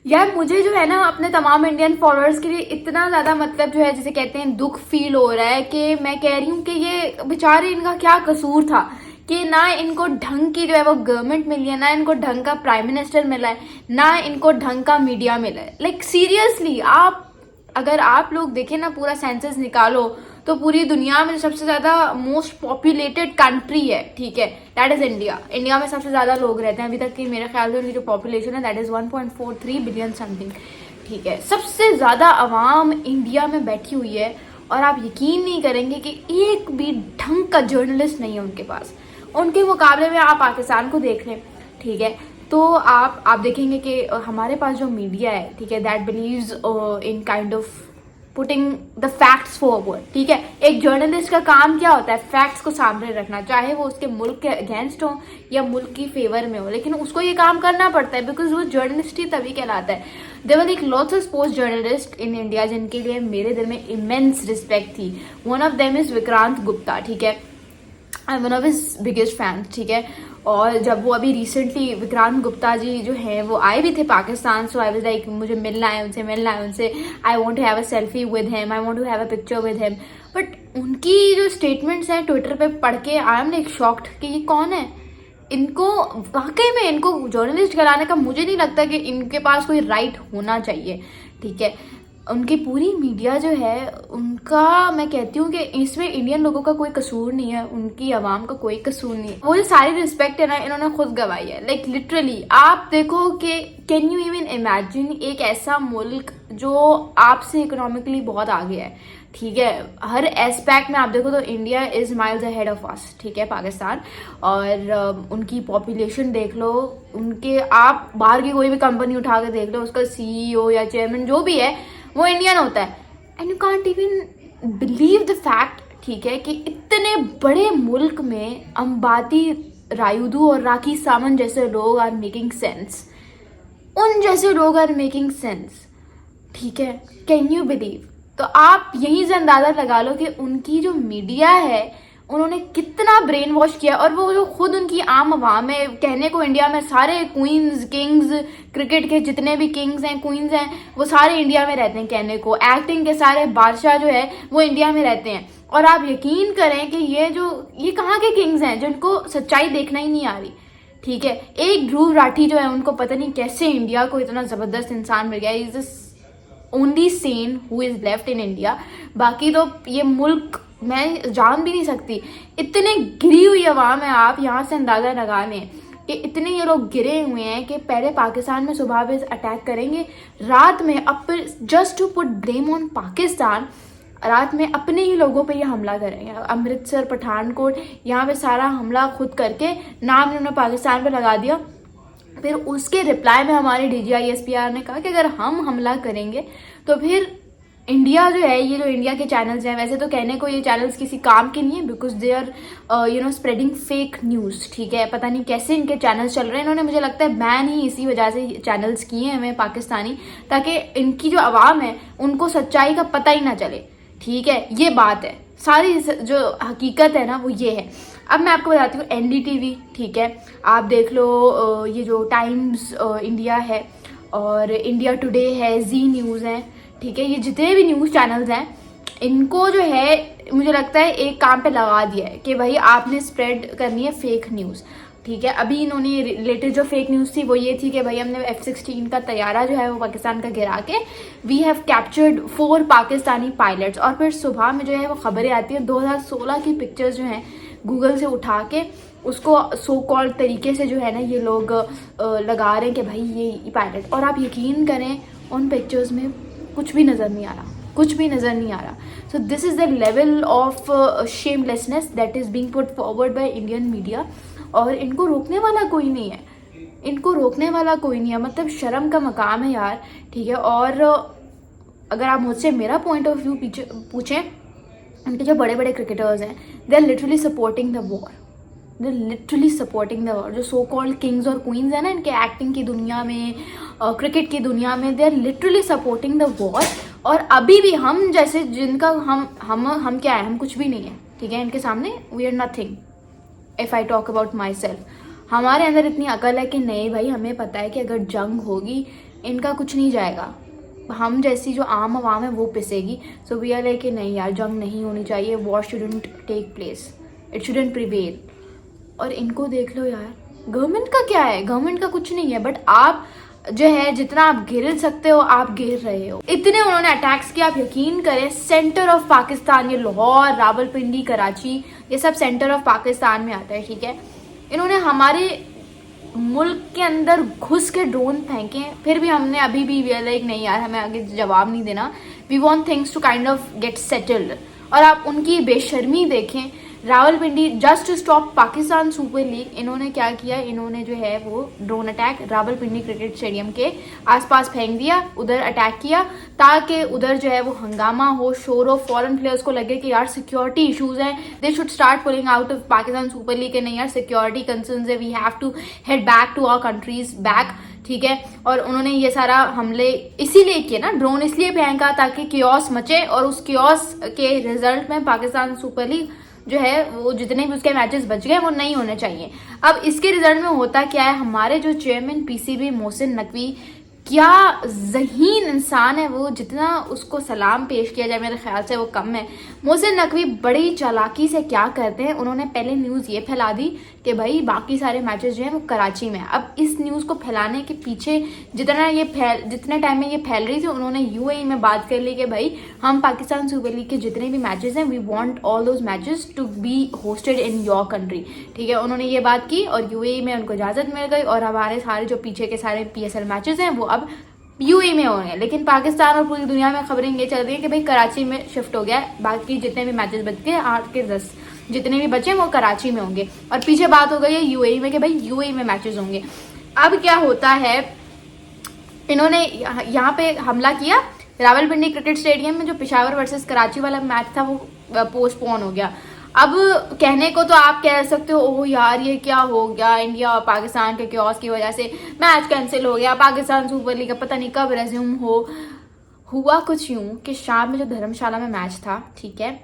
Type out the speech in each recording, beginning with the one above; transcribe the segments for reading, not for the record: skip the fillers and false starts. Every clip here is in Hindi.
यार मुझे जो है ना अपने तमाम इंडियन फॉलोअर्स के लिए इतना ज्यादा मतलब जो है जिसे कहते हैं दुख फील हो रहा है कि मैं कह रही हूँ कि ये बेचारे इनका क्या कसूर था कि ना इनको ढंग की जो है वो गवर्नमेंट मिली है, ना इनको ढंग का प्राइम मिनिस्टर मिला है, ना इनको ढंग का मीडिया मिला है। लाइक सीरियसली आप अगर आप लोग देखें ना पूरा सेंसस निकालो तो पूरी दुनिया में सबसे ज्यादा मोस्ट पॉपुलेटेड कंट्री है, ठीक है, दैट इज इंडिया। इंडिया में सबसे ज्यादा लोग रहते हैं, अभी तक की मेरे ख्याल से उनकी जो पॉपुलेशन है दैट इज 1.43 बिलियन समथिंग, ठीक है। सबसे ज्यादा आवाम इंडिया में बैठी हुई है और आप यकीन नहीं करेंगे कि एक भी ढंग का जर्नलिस्ट नहीं है उनके पास। उनके मुकाबले में आप पाकिस्तान को देख लें, ठीक है, तो आप देखेंगे कि हमारे पास जो मीडिया है, ठीक है, that believes in kind of putting the facts forward, ठीक है। एक जर्नलिस्ट का काम क्या होता है? फैक्ट्स को सामने रखना, चाहे वो उसके मुल्क के अगेंस्ट हो या मुल्क की फेवर में हो, लेकिन उसको ये काम करना पड़ता है बिकॉज वो जर्नलिस्ट ही तभी कहलाता है। There were like lots of sports journalist in India जिनके लिए मेरे दिल में इमेंस रिस्पेक्ट थी। One of them is Vikrant Gupta, ठीक है, I am one of his biggest fans, ठीक है। और जब वो अभी रिसेंटली विक्रांत गुप्ता जी जो हैं वो आए भी थे Pakistan, so I was like मुझे मिलना है उनसे, I want to have a selfie with him, I want to have a picture with him. But उनकी जो स्टेटमेंट्स हैं ट्विटर पे पढ़ के आई एम लाइक शॉक्ड कि ये कौन है। इनको वाकई में इनको जर्नलिस्ट कराने का मुझे नहीं लगता कि इनके पास कोई राइट होना चाहिए, ठीक है। उनकी पूरी मीडिया जो है उनका, मैं कहती हूँ कि इसमें इंडियन लोगों का कोई कसूर नहीं है, उनकी आवाम का कोई कसूर नहीं है। वो जो सारी रिस्पेक्ट है ना इन्होंने खुद गवाई है। लाइक लिटरली आप देखो कि कैन यू इवन इमेजिन एक ऐसा मुल्क जो आपसे इकोनॉमिकली बहुत आगे है, ठीक है, हर एस्पेक्ट में आप देखो तो India is miles ahead of us, ठीक है, पाकिस्तान। और उनकी पॉपुलेशन देख लो, उनके आप बाहर की कोई भी कंपनी उठा के देख लो, उसका सीईओ या चेयरमैन जो भी है वो इंडियन होता है। And you can't even believe the fact, ठीक है, कि इतने बड़े मुल्क में अंबाती रायुडू और राखी सावंत जैसे लोग आर मेकिंग सेंस, उन जैसे लोग आर मेकिंग सेंस, ठीक है। Can you believe? तो आप यहीं से अंदाजा लगा लो कि उनकी जो मीडिया है उन्होंने कितना ब्रेन वॉश किया। और वो जो खुद उनकी आम आवाम है, कहने को इंडिया में सारे क्वींस किंग्स, क्रिकेट के जितने भी किंग्स हैं क्वींस हैं वो सारे इंडिया में रहते हैं, कहने को एक्टिंग के सारे बादशाह जो है वो इंडिया में रहते हैं। और आप यकीन करें कि ये कहाँ के किंग्स हैं जिनको सच्चाई देखना ही नहीं आ रही, ठीक है। एक ध्रुव राठी जो है उनको पता नहीं कैसे इंडिया को इतना जबरदस्त इंसान मिल गया, is only Sen who is left in India. बाकी तो ये मुल्क मैं जान भी नहीं सकती, इतने गिरी हुई आवाम है। आप यहाँ से अंदाजा लगा लें कि इतने ये लोग गिरे हुए हैं कि पहले पाकिस्तान में सुबह पे अटैक करेंगे, रात में just to put blame on Pakistan, रात में अपने ही लोगों पे ये हमला करेंगे। अमृतसर, पठानकोट, यहाँ पे सारा हमला खुद करके नाम इन्होंने पाकिस्तान पे लगा दिया। फिर उसके रिप्लाई में हमारे DGISPR ने कहा कि अगर हम हमला करेंगे तो फिर इंडिया जो है, ये जो इंडिया के चैनल्स हैं, वैसे तो कहने को ये चैनल्स किसी काम के नहीं है because they are spreading fake news, ठीक है। पता नहीं कैसे इनके चैनल्स चल रहे हैं, इन्होंने मुझे लगता है बैन ही इसी वजह से चैनल्स किए हैं हमें पाकिस्तानी, ताकि इनकी जो आवाम है उनको सच्चाई का पता ही ना चले, ठीक है। ये बात है, सारी जो हकीकत है ना वो ये है। अब मैं आपको बताती हूँ NDTV, ठीक है, आप देख लो, ये जो टाइम्स इंडिया है और इंडिया टुडे है, जी न्यूज़ है, ठीक है, ये जितने भी न्यूज़ चैनल्स हैं इनको जो है मुझे लगता है एक काम पे लगा दिया है कि भाई आपने स्प्रेड करनी है फेक न्यूज़, ठीक है। अभी इन्होंने रिलेटेड जो फेक न्यूज़ थी वो ये थी कि भाई हमने F-16 का तैयारा जो है वो पाकिस्तान का गिरा के we have captured 4 Pakistani pilots. और फिर सुबह में जो है वो खबरें आती है 2016 की पिक्चर्स जो हैं गूगल से उठा के उसको सो कॉल्ड तरीके से जो है ना ये लोग लगा रहे हैं कि भाई ये पायलट। और आप यकीन करें उन पिक्चर्स में कुछ भी नज़र नहीं आ रहा, कुछ भी नज़र नहीं आ रहा। So this is the level of shamelessness that is being put forward by Indian media. और इनको रोकने वाला कोई नहीं है, इनको रोकने वाला कोई नहीं है, मतलब शर्म का मकाम है यार, ठीक है। और अगर आप मुझसे मेरा पॉइंट ऑफ व्यू पूछें, उनके जो बड़े बड़े क्रिकेटर्स हैं they are literally supporting the war, they literally supporting the war. जो सो कॉल्ड किंग्स और क्वींस हैं ना इनके एक्टिंग की दुनिया में, क्रिकेट की दुनिया में, they are literally supporting the war. और अभी भी हम जैसे जिनका हम क्या है, हम कुछ भी नहीं है, ठीक है, इनके सामने we are nothing. If I talk about myself, हमारे अंदर इतनी अकल है कि नहीं भाई, हमें पता है कि अगर जंग होगी इनका कुछ नहीं जाएगा, हम जैसी जो आम आवाम है वो पिसेगी। सो वी आर लाइक कि नहीं यार, जंग नहीं होनी चाहिए, war shouldn't take place, it shouldn't prevail. और इनको देख लो यार, गवर्नमेंट का क्या है, गवर्नमेंट का कुछ नहीं है, बट आप जो है जितना आप गिर सकते हो आप गिर रहे हो। इतने उन्होंने अटैक्स किए, आप यकीन करें सेंटर ऑफ पाकिस्तान, ये लाहौर, रावलपिंडी, कराची, ये सब सेंटर ऑफ पाकिस्तान में आता है, ठीक है। इन्होंने हमारे मुल्क के अंदर घुस के ड्रोन फेंके हैं, फिर भी हमने अभी भी लाइक नहीं यार, हमें आगे जवाब नहीं देना, we want things to kind of get settled. और आप उनकी बेशर्मी देखें, Rawalpindi just to stop Pakistan super league, इन्होंने क्या किया, इन्होंने जो है वो drone attack Rawalpindi cricket stadium के आसपास फेंक दिया, उधर अटैक किया ताकि उधर जो है वो हंगामा हो, शोर हो, फॉरेन प्लेयर्स को लगे कि यार सिक्योरिटी इश्यूज हैं, they should start pulling out of Pakistan super league, के नहीं यार सिक्योरिटी कंसर्न्स है, we have to head back to our countries back, ठीक है। और उन्होंने ये सारा हमले इसीलिए किए ना, ड्रोन इसलिए फेंका ताकि कियोस मचे, और उस कियोस के रिजल्ट में पाकिस्तान सुपर लीग जो है वो जितने भी उसके मैचेस बच गए वो नहीं होने चाहिए। अब इसके रिजल्ट में होता क्या है, हमारे जो चेयरमैन पीसीबी मोहसिन नकवी, क्या ज़हीन इंसान है वो, जितना उसको सलाम पेश किया जाए मेरे ख्याल से वो कम है। मोहसिन नकवी बड़ी चालाकी से क्या करते हैं, उन्होंने पहले न्यूज़ ये फैला दी कि भाई बाकी सारे मैचेस जो हैं वो कराची में। अब इस न्यूज़ को फैलाने के पीछे जितने टाइम में ये फैल रही थी, उन्होंने यूएई में बात कर ली कि भाई हम पाकिस्तान सुपर लीग के जितने भी मैचेस हैं, we want all those matches to be hosted in your country, ठीक है। उन्होंने ये बात की और यूएई में उनको इजाज़त मिल गई, और हमारे सारे जो पीछे के सारे पीएसएल मैचेस हैं वो अब यूएई में हो रहे हैं। लेकिन पाकिस्तान और पूरी दुनिया में खबरें ये चल रही है कि भाई कराची में शिफ्ट हो गया है, बाकी जितने भी मैचेस बच गए 8 के 10 जितने भी बचे वो कराची में होंगे, और पीछे बात हो गई है यूएई में कि भाई यूएई में मैचेस होंगे। अब क्या होता है, इन्होंने यहाँ पे हमला किया रावलपिंडी क्रिकेट स्टेडियम में, जो पेशावर वर्सेस कराची वाला मैच था वो पोस्टपोन हो गया। अब कहने को तो आप कह सकते हो ओह यार ये क्या हो गया, इंडिया और पाकिस्तान के क्योस की वजह से मैच कैंसिल हो गया, पाकिस्तान सुपर लीग पता नहीं कब रेज्यूम हो। हुआ कुछ यूं कि शाम में जो धर्मशाला में मैच था, ठीक है,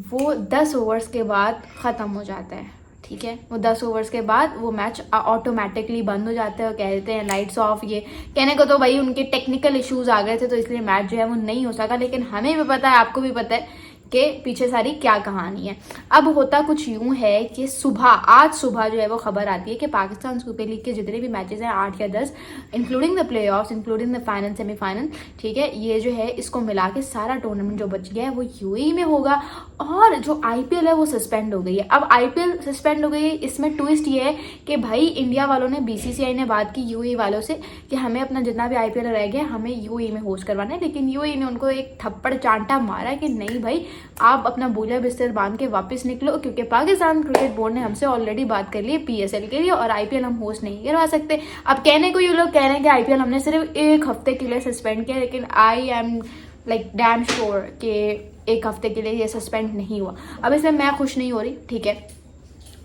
वो 10 ओवर्स के बाद ख़त्म हो जाता है, ठीक है। वो 10 ओवर्स के बाद वो मैच ऑटोमेटिकली बंद हो जाता है, और कह देते हैं लाइट्स ऑफ। ये कहने को तो भाई उनके टेक्निकल इश्यूज आ गए थे तो इसलिए मैच जो है वो नहीं हो सका, लेकिन हमें भी पता है, आपको भी पता है के पीछे सारी क्या कहानी है। अब होता कुछ यूं है कि आज सुबह जो है वो खबर आती है कि पाकिस्तान सुपर लीग के जितने भी मैचेस हैं 8 या 10, including the playoffs, including the final, semifinal, ठीक है, ये जो है इसको मिला के सारा टूर्नामेंट जो बच गया है वो यूएई में होगा। और जो आईपीएल है वो सस्पेंड हो गई है। अब आईपीएल सस्पेंड हो गई है, इसमें ट्विस्ट ये है कि भाई इंडिया वालों ने, बीसीसीआई ने बात की यूएई वालों से कि हमें अपना जितना भी आईपीएल रह गया हमें यूएई में होस्ट करवाना है, लेकिन यूएई ने उनको एक थप्पड़ चांटा मारा कि नहीं भाई आप अपना बोझा बिस्तर बांध के वापस निकलो, क्योंकि पाकिस्तान क्रिकेट बोर्ड ने हमसे ऑलरेडी बात कर ली है पीएसएल के लिए, और आईपीएल हम होस्ट नहीं करवा सकते। अब कहने को ये लोग कह रहे हैं कि आईपीएल हमने सिर्फ 1 हफ्ते के लिए सस्पेंड किया, लेकिन I am like damn sure कि 1 हफ्ते के लिए ये सस्पेंड नहीं हुआ। अब इसमें मैं खुश नहीं हो रही, ठीक है,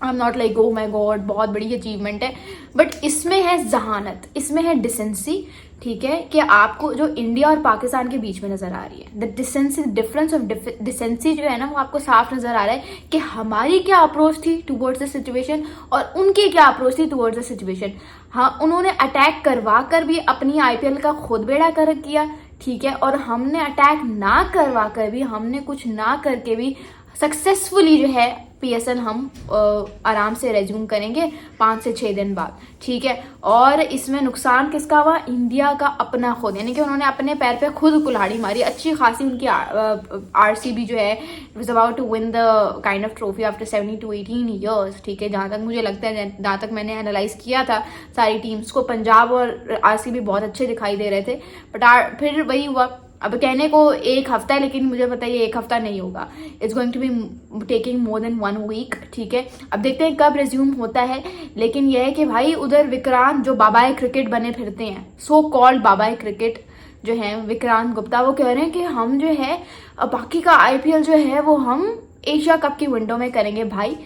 I am not like oh my God बहुत बड़ी अचीवमेंट है, बट इसमें है जहानत, इसमें है डिसेंसी, ठीक है, कि आपको जो इंडिया और पाकिस्तान के बीच में नजर आ रही है, the decency, difference of decency जो है ना वो आपको साफ नजर आ रहा है कि हमारी क्या अप्रोच थी टुवर्ड्स द सिचुएशन और उनकी क्या अप्रोच थी टुवर्ड्स द सिचुएशन। हाँ, उन्होंने अटैक करवा कर भी अपनी आईपीएल का खुद बेड़ा गर्क किया, ठीक है, और हमने अटैक ना करवा कर भी, हमने कुछ ना करके भी सक्सेसफुली जो है पीएसएल हम आराम से रेज्यूम करेंगे 5 से 6 दिन बाद, ठीक है। और इसमें नुकसान किसका हुआ, इंडिया का अपना खुद, यानी कि उन्होंने अपने पैर पे खुद कुल्हाड़ी मारी। अच्छी खासी उनकी आरसीबी जो है was about to win the kind of trophy after 17 to 18 years, ठीक है, जहाँ तक मुझे लगता है, जहाँ तक मैंने एनालाइज किया था सारी टीम्स को, पंजाब और आरसीबी बहुत अच्छे दिखाई दे रहे थे, बट फिर वही हुआ। अब कहने को 1 हफ्ता है, लेकिन मुझे पता है ये 1 हफ्ता नहीं होगा, it's going to be taking more than 1 week, ठीक है। अब देखते हैं कब रिज्यूम होता है, लेकिन यह है कि भाई उधर विक्रांत जो बाबाए क्रिकेट बने फिरते हैं, सो कॉल्ड बाबाए क्रिकेट जो है विक्रांत गुप्ता, वो कह रहे हैं कि हम जो है बाकी का आईपीएल जो है वो हम एशिया कप की विंडो में करेंगे। भाई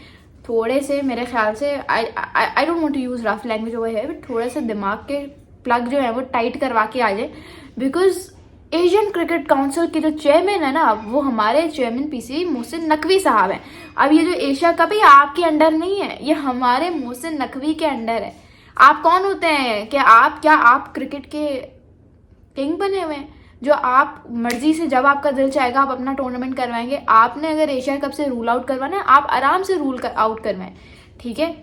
थोड़े से मेरे ख्याल से I don't want to use rough language over here, but थोड़े से दिमाग के प्लग जो है वो टाइट करवा के आ जाए, बिकॉज एशियन क्रिकेट काउंसिल के जो चेयरमैन है ना वो हमारे चेयरमैन पीसीबी मोहसिन नकवी साहब हैं। अब ये जो एशिया कप है ये आपके अंडर नहीं है, ये हमारे मोहसिन नकवी के अंडर है। आप कौन होते हैं कि आप क्रिकेट के किंग बने हुए हैं, जो आप मर्जी से जब आपका दिल चाहेगा आप अपना टूर्नामेंट करवाएंगे। आपने अगर एशिया कप से रूल आउट करवाना है, आप आराम से रूल आउट करवाएं, ठीक है।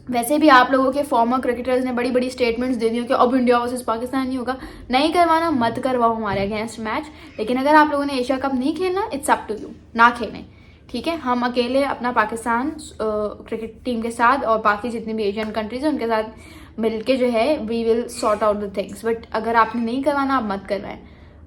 वैसे भी आप लोगों के फॉर्मर क्रिकेटर्स ने बड़ी बड़ी स्टेटमेंट्स दे दी हो कि अब इंडिया वर्सेस पाकिस्तान नहीं होगा। नहीं करवाना, मत करवाओ हमारे अगेंस्ट मैच, लेकिन अगर आप लोगों ने एशिया कप नहीं खेलना, इट्स अप टू यू, ना खेलें, ठीक है। हम अकेले अपना पाकिस्तान क्रिकेट टीम के साथ और बाकी जितनी भी एशियन कंट्रीज हैं उनके साथ मिलके जो है we will sort out the things. But अगर आपने नहीं करवाना, आप मत करवाएं।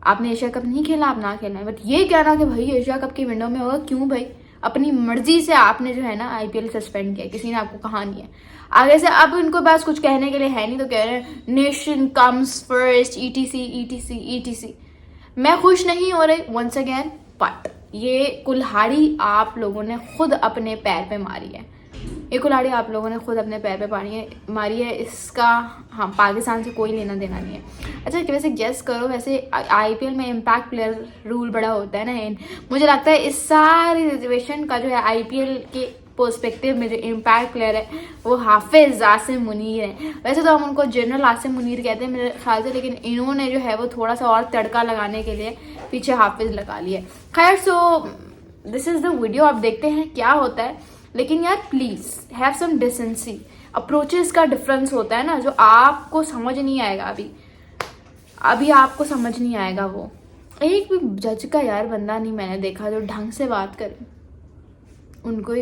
आपने एशिया कप नहीं खेला, आप ना खेलना है। बट ये कहना कि भाई एशिया कप की विंडो में होगा, क्यों भाई? अपनी मर्जी से आपने जो है ना आईपीएल सस्पेंड किया, किसी ने आपको कहा नहीं है। आगे से अब उनको पास कुछ कहने के लिए है नहीं, तो कह रहे हैं nation comes first, etc etc etc. मैं खुश नहीं हो रही वंस अगेन, बट ये कुल्हाड़ी आप लोगों ने खुद अपने पैर पे मारी है। ये कुल्हाड़ी आप लोगों ने खुद अपने पैर पे मारी है। इसका हाँ पाकिस्तान से कोई लेना देना नहीं है। अच्छा वैसे गेस करो, वैसे आईपीएल में इम्पैक्ट प्लेयर रूल बड़ा होता है ना। मुझे लगता है इस सारी सिचुएशन का जो है आईपीएल के पर्सपेक्टिव में जो इम्पैक्ट प्लेयर है वो हाफिज आसिम मुनीर है। वैसे तो हम उनको जनरल आसिम मुनीर कहते हैं मेरे ख्याल से, लेकिन इन्होंने जो है वो थोड़ा सा और तड़का लगाने के लिए पीछे हाफिज लगा लिया। खैर so this is the video, आप देखते हैं क्या होता है। लेकिन यार please have some decency. Approaches का डिफरेंस होता है ना, जो आपको समझ नहीं आएगा अभी आपको समझ नहीं आएगा। वो एक भी जज का यार बंदा नहीं मैंने देखा जो ढंग से बात करे। उनको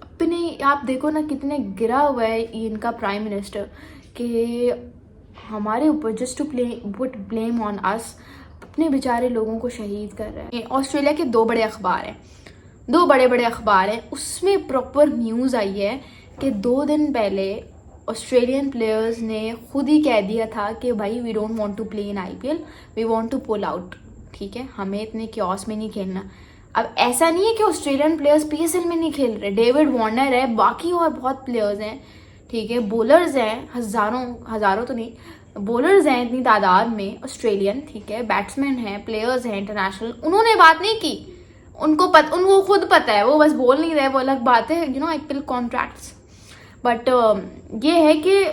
अपने आप देखो ना कितने गिरा हुआ है इनका प्राइम मिनिस्टर कि हमारे ऊपर just to put blame on us, अपने बेचारे लोगों को शहीद कर रहे हैं। ऑस्ट्रेलिया के दो बड़े बड़े अखबार हैं, उसमें प्रॉपर न्यूज़ आई है कि 2 दिन पहले ऑस्ट्रेलियन प्लेयर्स ने खुद ही कह दिया था कि भाई we don't want to play in IPL, we want to pull out, ठीक है, हमें इतने क्योस में नहीं खेलना। अब ऐसा नहीं है कि ऑस्ट्रेलियन प्लेयर्स पीएसएल में नहीं खेल रहे। डेविड वार्नर है, बाकी और बहुत प्लेयर्स हैं, ठीक है, बॉलर्स हैं, हज़ारों तो नहीं, बॉलर्स हैं इतनी तादाद में ऑस्ट्रेलियन, ठीक है, बैट्समैन हैं, प्लेयर्स हैं इंटरनेशनल। उन्होंने बात नहीं की, उनको खुद पता है, वो बस बोल नहीं रहे, वो अलग बात है, you know IPL contracts. But ये है कि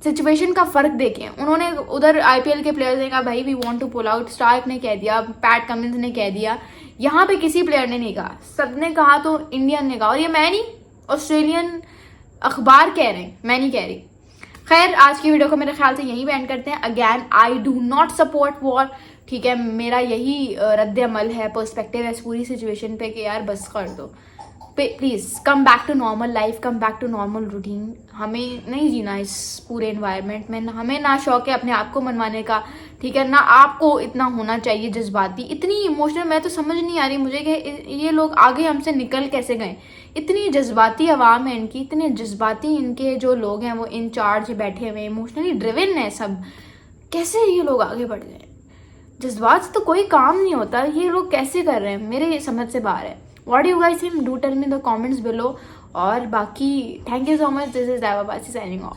सिचुएशन का फर्क देखें। उन्होंने उधर आईपीएल के प्लेयर्स ने कहा भाई we want to pull out, Starc ने कह दिया, पैट कमिंस ने कह दिया, यहाँ पे किसी प्लेयर ने नहीं कहा, सबने कहा तो इंडियन ने कहा। और ये मैं नहीं, ऑस्ट्रेलियन अखबार कह रहे हैं, मैं नहीं कह रही। खैर आज की वीडियो को मेरे ख्याल से यहीं पे एंड करते हैं। Again I do not support war, ठीक है, मेरा यही रद्द अमल है, पर्सपेक्टिव है इस पूरी सिचुएशन पे कि यार बस कर दो please, come back to normal life, come back to normal routine. हमें नहीं जीना इस पूरे एनवायरनमेंट में, हमें ना शौक है अपने आप को मनवाने का, ठीक है, ना आपको इतना होना चाहिए जज्बाती, इतनी इमोशनल। मैं तो समझ नहीं आ रही मुझे कि ये लोग आगे हमसे निकल कैसे गए। इतनी जज्बाती आवाम है इनकी, इतने जज्बाती इनके जो लोग हैं वो इन चार्ज बैठे हुए, इमोशनली ड्रिवन है सब, कैसे ये लोग आगे बढ़ गए? जज्बात से तो कोई काम नहीं होता, ये लोग कैसे कर रहे हैं मेरे समझ से बाहर है। What you guys think, do tell me in the comments below. और बाकी thank you so much, this is दैवा बासी साइनिंग ऑफ।